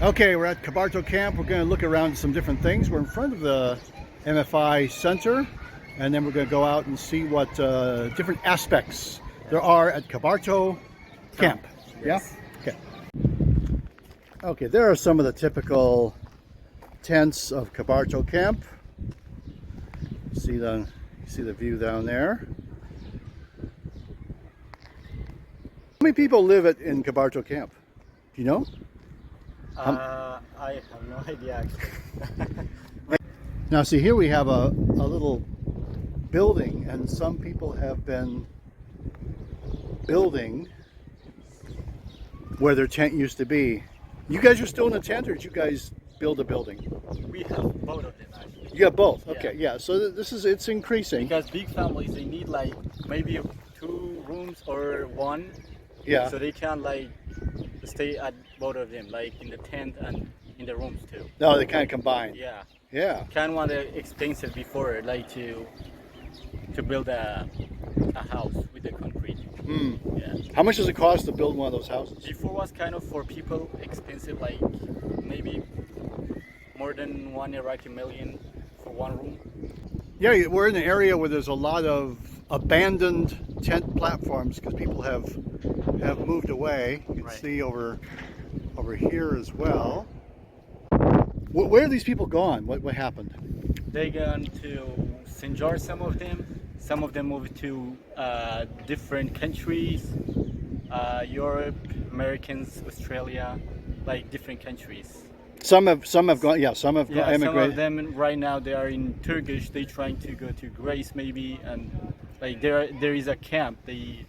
Okay, we're at Kabarto camp. We're going to look around some different things. We're in front of the MFI Center, and then we're going to go out and see what different aspects there are at Kabarto camp. Yes. Yeah? Okay. Okay, there are some of the typical tents of Kabarto camp. See the view down there. How many people live in Kabarto camp? Do you know? I have no idea actually. Now see, here we have a little building, and some people have been building where their tent used to be. You guys are still in a tent, or did you guys build a building? We have both of them actually. You got both? Okay, yeah. So it's increasing. Because big families, they need like maybe 2 rooms or 1. Yeah. So they can like stay at both of them, like in the tent and in the rooms too. No, they kind of combine. Yeah. Yeah. Kind of want the expensive before, like to build a house with the concrete. Mm. Yeah. How much does it cost to build one of those houses? Before was kind of for people expensive, like maybe more than 1 Iraqi million for 1 room. Yeah, we're in an area where there's a lot of abandoned tent platforms because people have moved away. You can Right. see over here as well. Where are these people gone? What happened? They gone to Sinjar, some of them moved to different countries, Europe, Americans, Australia, like different countries. Some have gone. Yeah, some have Yeah, some emigrated. of them right now they are in Turkish. They trying to go to Greece maybe, and like there is a camp. The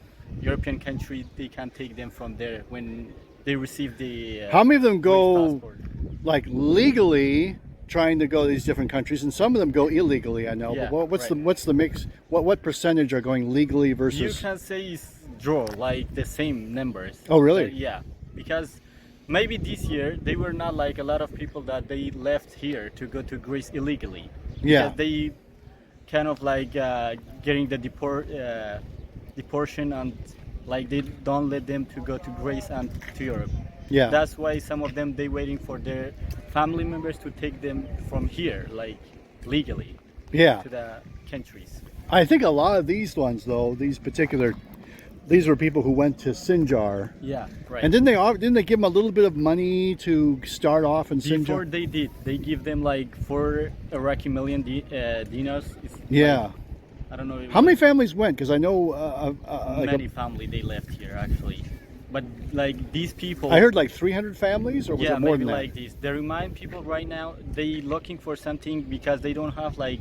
European country, they can take them from there when they receive the. How many of them Greece go passport. like legally, trying to go to these different countries, and some of them go illegally? I know. Yeah, but what's right. the mix? What percentage are going legally You versus? can say it's draw like the same numbers. Oh, really? Yeah, because maybe this year they were not like a lot of people that they left here to go to Greece illegally. Yeah. Because they kind of like getting the deportation, and like they don't let them to go to Greece and to Europe. Yeah. That's why some of them they waiting for their family members to take them from here like legally Yeah. to the countries. I think a lot of these ones, though, these were people who went to Sinjar. Yeah, right. And didn't they give them a little bit of money to start off in Before Sinjar? they did, they give them like 4 Iraqi million dinars. It's Yeah. like, I don't know. How many families went? Because I know many family they left here actually, but like these people. I heard like 300 families, or was yeah, it more maybe than that? like this. They remind people right now they looking for something because they don't have like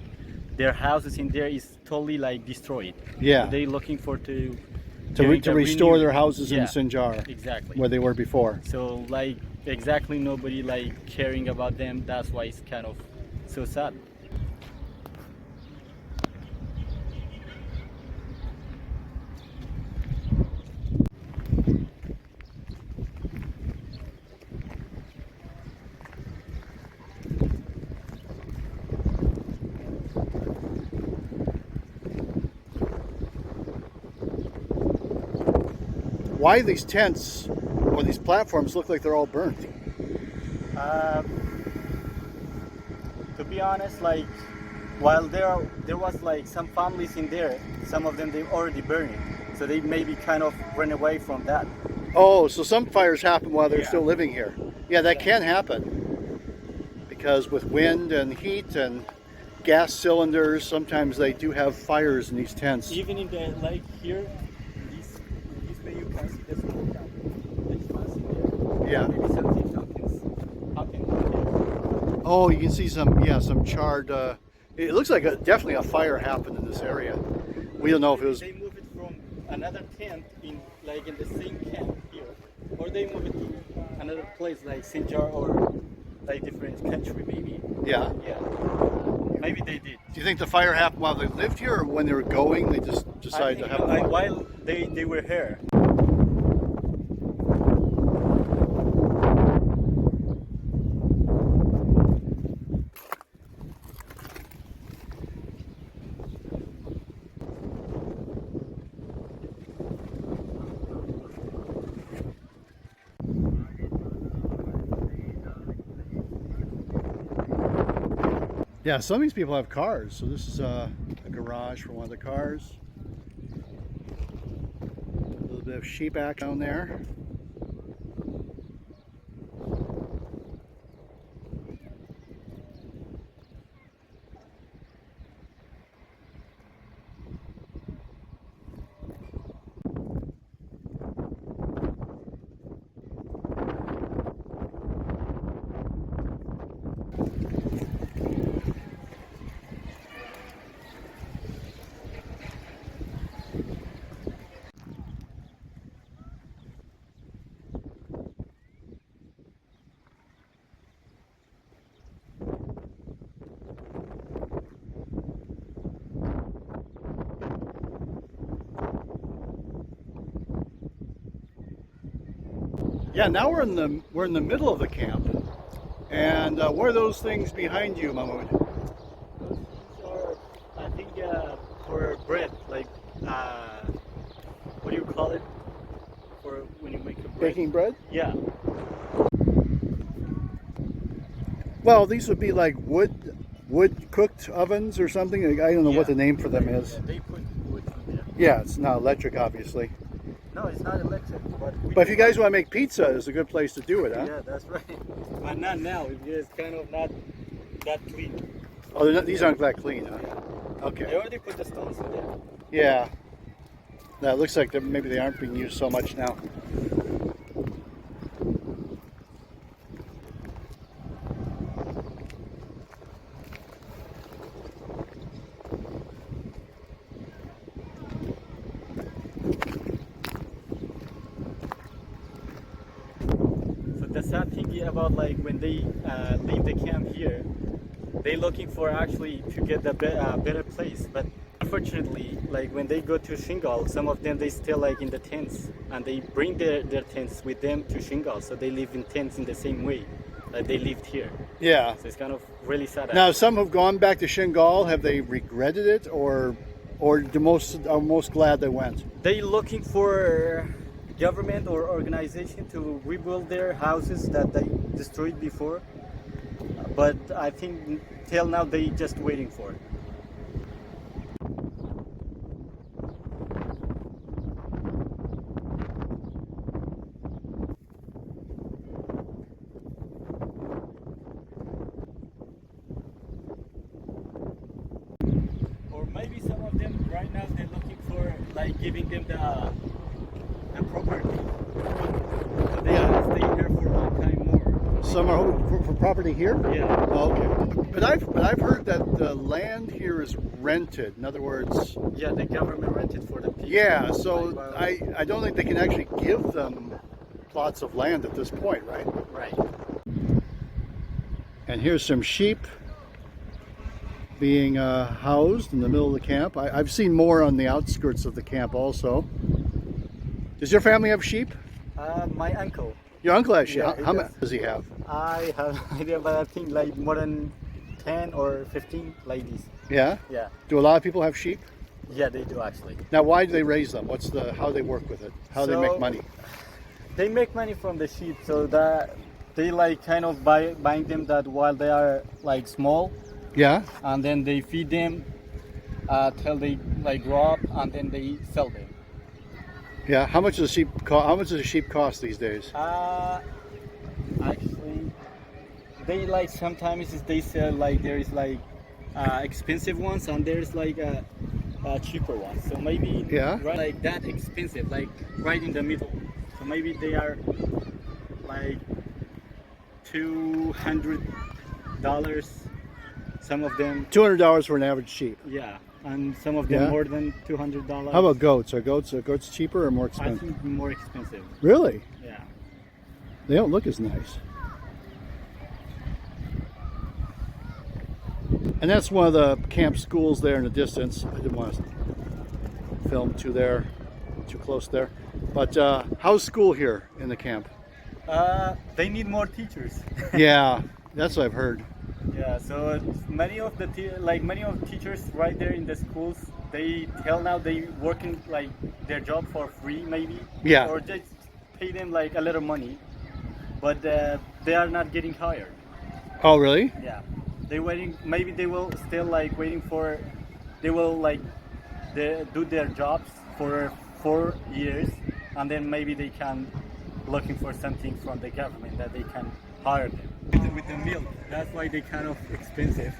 their houses in there is totally like destroyed. Yeah. So they looking for to restore renew- their houses in Yeah, Sinjar, exactly. where they were before. So like exactly nobody like caring about them. That's why it's kind of so sad. Why these tents or these platforms look like they're all burnt? To be honest, like while there was like some families in there, some of them they already burned it, so they maybe kind of ran away from that. Oh, so some fires happen while they're Yeah. still living here. Yeah, that can happen. Because with wind and heat and gas cylinders, sometimes they do have fires in these tents. Even in the like here, this way you can see the smoke down. It's passing there. Yeah. Maybe something happened. Oh, you can see some charred. It looks like definitely a fire happened in this area. We don't know if it was. They move it from another tent in the same camp here, or they move it to another place like Sinjar or like different country maybe. Yeah. Yeah. Maybe they did. Do you think the fire happened while they lived here, or when they were going, they just decided to have a fire? While they were here. Yeah, some of these people have cars. So this is a garage for one of the cars. A little bit of sheep act down there. Yeah, now we're in the middle of the camp, and what are those things behind you, Mahmood? Those are, I think, for bread, like what do you call it? For when you make a bread? Baking bread? Yeah. Well, these would be like wood cooked ovens or something. I don't know what the name for them is. Yeah, they put wood in there. Yeah, it's not electric, obviously. No, it's not electric. But if you guys want to make pizza, it's a good place to do it, huh? Yeah, that's right. But not now. It's kind of not that clean. Oh, these aren't that clean, huh? They Okay. already put the stones in there. Yeah. That looks like maybe they aren't being used so much now. The sad thing about like when they leave the camp here, they looking for actually to get a better place. But unfortunately, like when they go to Shingal, some of them they still like in the tents, and they bring their tents with them to Shingal, so they live in tents in the same way that they lived here. Yeah. So it's kind of really sad. Now, some have gone back to Shingal. Have they regretted it, or the most are most glad they went? They looking for government or organization to rebuild their houses that they destroyed before, but I think till now they just waiting for it. Or maybe some of them right now they're looking for like giving them the property. So they stay here for a long time more. Some are hoping for property here. Yeah. Oh, okay. But I've heard that the land here is rented. In other words, Yeah, the government rented for the people. yeah. So Like, I don't think they can actually give them plots of land at this point, right? right. And here's some sheep being housed in the middle of the camp. I've seen more on the outskirts of the camp also. Does your family have sheep? My uncle. Your uncle has sheep. Yeah, How he many does he have? I have no idea, but I think like more than 10 or 15 ladies. Yeah. Yeah. Do a lot of people have sheep? Yeah, they do actually. Now, why do they raise them? How they work with it? How they make So- money? They make money from the sheep, so that they like kind of buying them that while they are like small, Yeah. and then they feed them till they like grow up, and then they sell them. Yeah. How much does a sheep cost these days? Actually, they like sometimes they sell like there is like expensive ones and there's like cheaper ones. So maybe Yeah. right, like that expensive, like right in the middle. So maybe they are like $200. Some of them, $200 for an average sheep. yeah, and some of them Yeah. more than $200. How about goats? Are goats cheaper or more I expensive? think more expensive. Really? Yeah. They don't look as nice. And that's one of the camp schools there in the distance. I didn't want to film too close there. But how's school here in the camp? They need more teachers. Yeah, that's what I've heard. Yeah, so many of the teachers right there in the schools, they tell now they working like their job for free maybe. Yeah. Or just pay them like a little money, but they are not getting hired. Oh, really? Yeah. They waiting. Maybe they will still like waiting for. They will like do their jobs for 4 years, and then maybe they can looking for something from the government that they can hire them. With the milk, that's why they kind of expensive.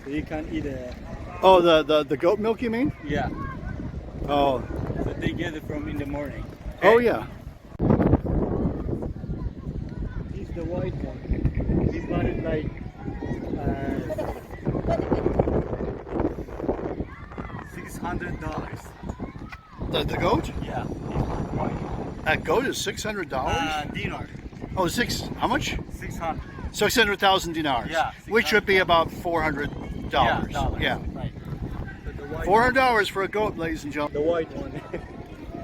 So you can eat a. Oh, the goat milk, you mean? Yeah. Oh. So they get it from in the morning. Oh yeah. This is the white one. We bought it like $600. The goat? Yeah. White. That goat is $600. Dinar. Oh, how much? 600. 600,000 dinars. Yeah, which would be about $400. Yeah, dollars. Yeah. Right. But the white $400 for a goat, ladies and one, gentlemen. the white one.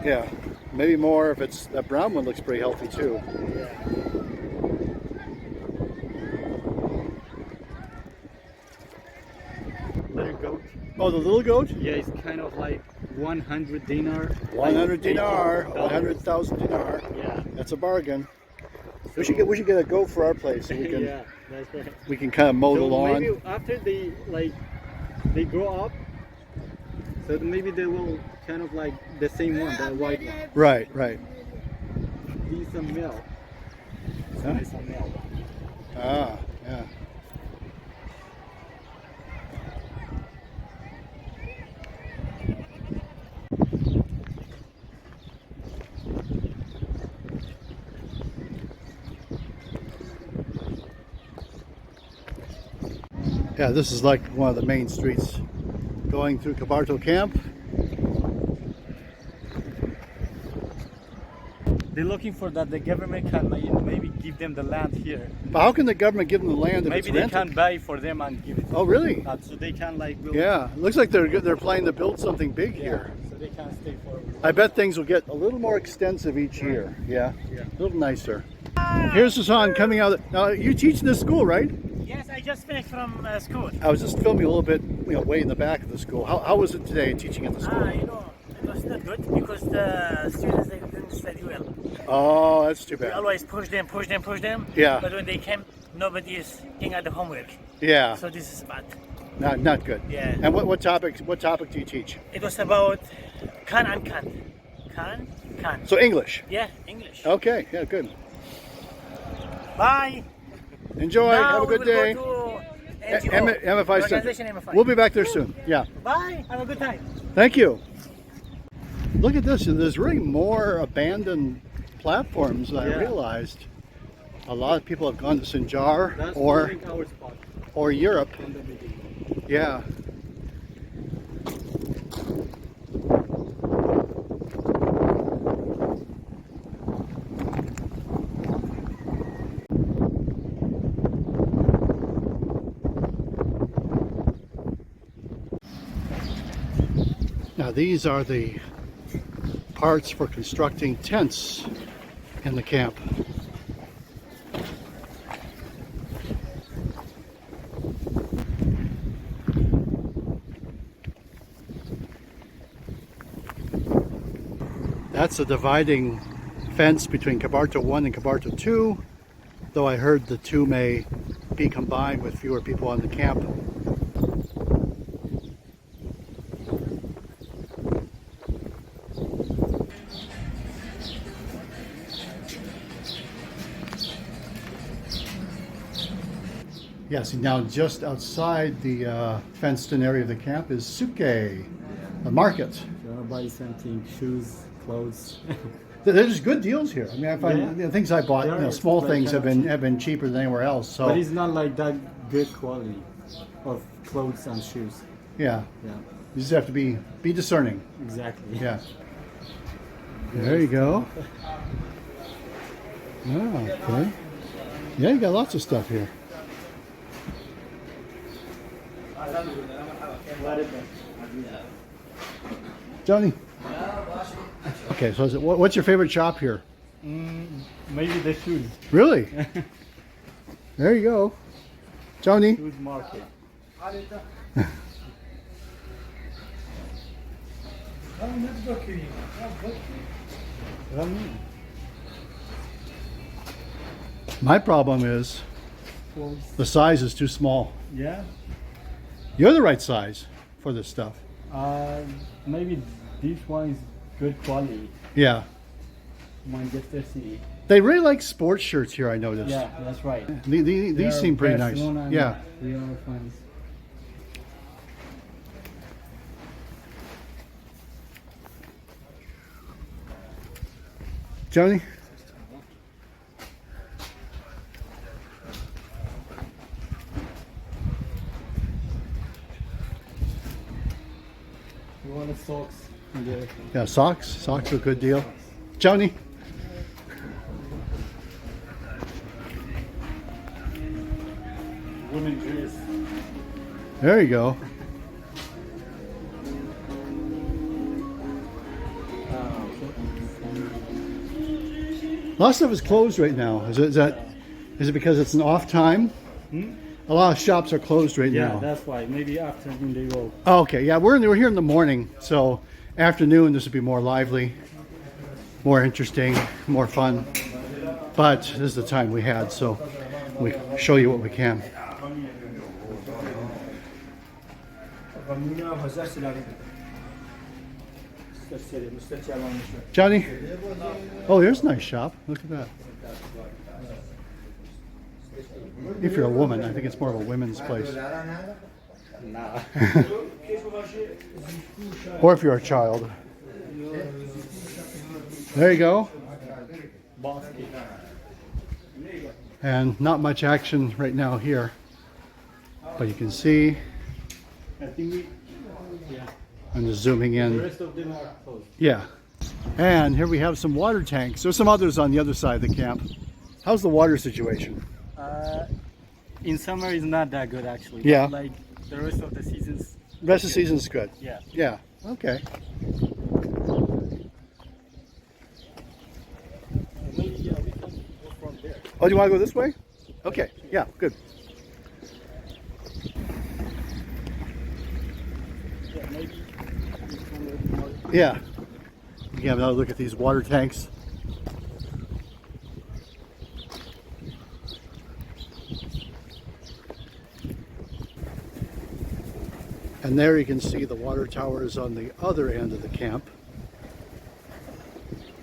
Yeah, maybe more if it's that brown one looks pretty healthy too. Yeah. Little goat. Oh, the little goat? Yeah, it's kind of like 100 dinar. 100 dinar, $80. 100,000 dinar. Yeah. That's a bargain. We should get a goat for our place so we can Yeah, that's right. we can kind of mow the So lawn. maybe after they grow up, so maybe they will kind of like the same one, the white one. Right, right. Need some milk. Huh? Nice some milk. Ah, yeah. Yeah, this is like one of the main streets going through Kabarto camp. They're looking for that the government can maybe give them the land here. But how can the government give them the land if Maybe it's they rented? can buy for them and give it. Oh, really? So they can like build. Yeah, looks like they're planning to build something big here. So they can stay for. I bet things will get a little more extensive each year. Yeah, Yeah. a little nicer. Here's Hassan coming out. Now, you teach in this school, right? Yes, I just finished from school. I was just filming a little bit, way in the back of the school. How was it today teaching at the school? It was not good because the students they didn't study well. Oh, that's too We bad. always push them. Yeah. But when they came, nobody is looking at the homework. Yeah, So this is bad. not good. Yeah. And what topic do you teach? It was about can and can't. Can. So English. Yeah, English. Okay, yeah, good. Bye. Enjoy. Now Have a good we day. will go to NGO, MFI Center. Organization MFI. We'll be back there soon. Yeah. Bye. Have a good time. Thank you. Look at this. There's really more abandoned platforms than I Yeah. realized. A lot of people have gone to Sinjar That's or our spot Europe. from the beginning. Yeah. Now these are the parts for constructing tents in the camp. That's a dividing fence between Kabarto 1 and Kabarto 2, though I heard the two may be combined with fewer people on the camp. Yes, now just outside the fenced-in area of the camp is Suke, a market. If you want to buy something, shoes, clothes. There's good deals here. I mean, I find Yeah. the things I bought, They are small like things kind have of been cheaper than anywhere else. So But it's not like that good quality of clothes and shoes. yeah, Yeah, you just have to be discerning. exactly. Yeah. There you go. Oh, okay. Yeah, you got lots of stuff here. Johnny. Okay, so what's your favorite shop here? Maybe the shoes. Really? There you go. Johnny. Shoes market. My problem is uniforms. The size is too small. Yeah. You're the right size for this stuff. Maybe this one is good quality. Yeah. Manchester City. They really like sports shirts here, I noticed. Yeah, that's right. These seem pretty nice. Yeah. Real fans. Johnny? You want the socks? Yeah, socks. Socks are a good deal. Johnny? Women dress. There you go. A lot of stuff is closed right now. Is it because it's an off time? A lot of shops are closed right now. Yeah, that's why. Maybe afternoon they will. Oh, okay, yeah, we're here in the morning, so afternoon this would be more lively, more interesting, more fun. But this is the time we had, so we show you what we can. Johnny? Oh, here's a nice shop. Look at that. If you're a woman, I think it's more of a women's place. Or if you're a child. There you go. And not much action right now here. But you can see. I think I'm just zooming the in. rest of them are closed. Yeah. And here we have some water tanks. There's some others on the other side of the camp. How's the water situation? In summer is not that good actually. Yeah. But like the rest of the seasons. Rest of the season's good. Yeah. Yeah. Okay. Maybe we can go from there. Oh, do you want to go this way? Okay. Yeah. Good. Yeah, maybe. Yeah. You can have another look at these water tanks. And there you can see the water towers on the other end of the camp.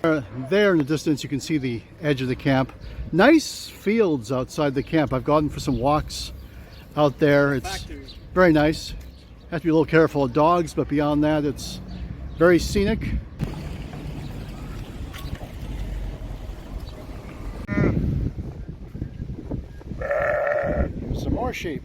There in the distance you can see the edge of the camp. Nice fields outside the camp. I've gone for some walks out there. It's very nice. Have to be a little careful of dogs, but beyond that it's very scenic. Some more sheep.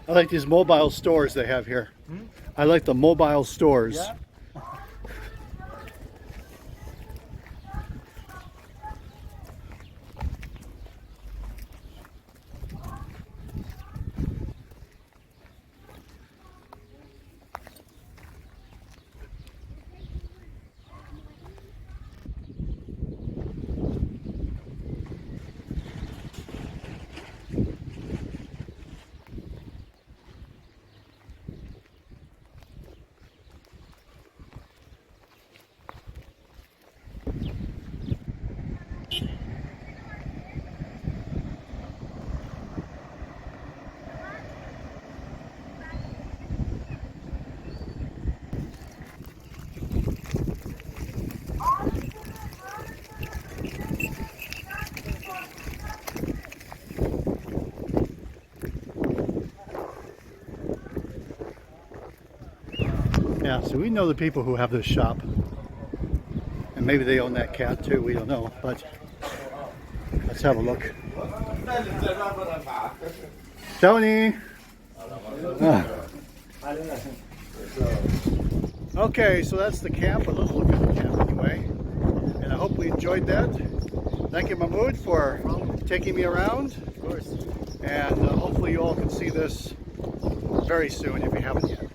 I like these mobile stores they have here. I like the mobile stores. Yeah. Yeah, so we know the people who have this shop. And maybe they own that cat too, we don't know. But let's have a look. Tony! Ah. Okay, so that's the camp, or let's look at the camp anyway. And I hope we enjoyed that. Thank you, Mahmood, for taking me around. Of course. And hopefully you all can see this very soon if you haven't yet.